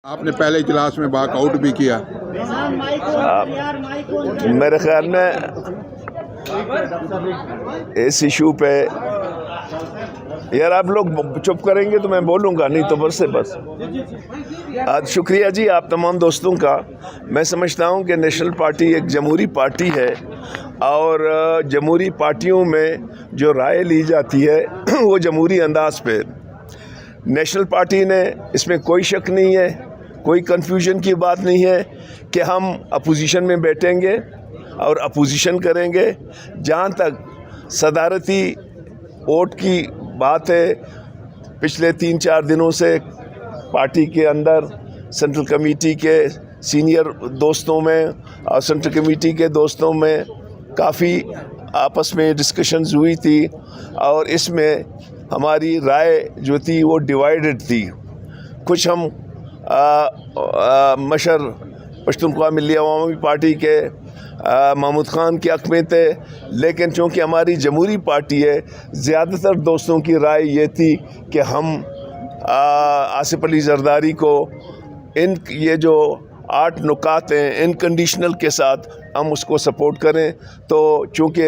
آپ نے پہلے اجلاس میں واک آؤٹ بھی کیا. میرے خیال میں اس ایشو پہ یار آپ لوگ چپ کریں گے تو میں بولوں گا, نہیں تو بس سے بس. شکریہ جی آپ تمام دوستوں کا. میں سمجھتا ہوں کہ نیشنل پارٹی ایک جمہوری پارٹی ہے اور جمہوری پارٹیوں میں جو رائے لی جاتی ہے وہ جمہوری انداز پہ. نیشنل پارٹی نے اس میں کوئی شک نہیں ہے, کوئی کنفیوژن کی بات نہیں ہے کہ ہم اپوزیشن میں بیٹھیں گے اور اپوزیشن کریں گے. جہاں تک صدارتی ووٹ کی بات ہے, پچھلے 3-4 دنوں سے پارٹی کے اندر سینٹرل کمیٹی کے سینئر دوستوں میں اور سینٹرل کمیٹی کے دوستوں میں کافی آپس میں ڈسکشنز ہوئی تھی اور اس میں ہماری رائے جو تھی وہ ڈیوائیڈڈ تھی. کچھ ہم مشر پشتونخوا ملی عوامی پارٹی کے محمود خان کے حق میں تھے, لیکن چونکہ ہماری جمہوری پارٹی ہے زیادہ تر دوستوں کی رائے یہ تھی کہ ہم آصف علی زرداری کو یہ جو 8 نکات ہیں ان کنڈیشنل کے ساتھ ہم اس کو سپورٹ کریں. تو چونکہ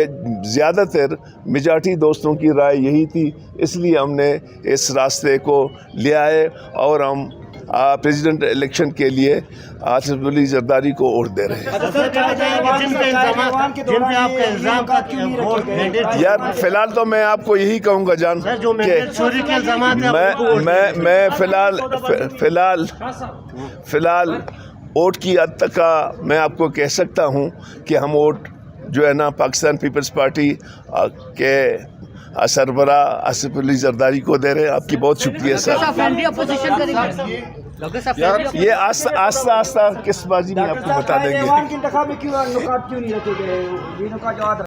زیادہ تر میجارٹی دوستوں کی رائے یہی تھی, اس لیے ہم نے اس راستے کو لیا ہے اور ہم پریزیڈنٹ الیکشن کے لیے آصف علی زرداری کو ووٹ دے رہے ہیں. یار فی الحال تو میں آپ کو یہی کہوں گا جان کہ میں فی الحال ووٹ کی حد تک کا میں آپ کو کہہ سکتا ہوں کہ ہم ووٹ جو ہے نا پاکستان پیپلز پارٹی کے سربراہ آصف علی زرداری کو دے رہے ہیں. آپ کی بہت شکریہ سر. یہ آہستہ آہستہ کس بازی میں آپ کو بتا دیں گے.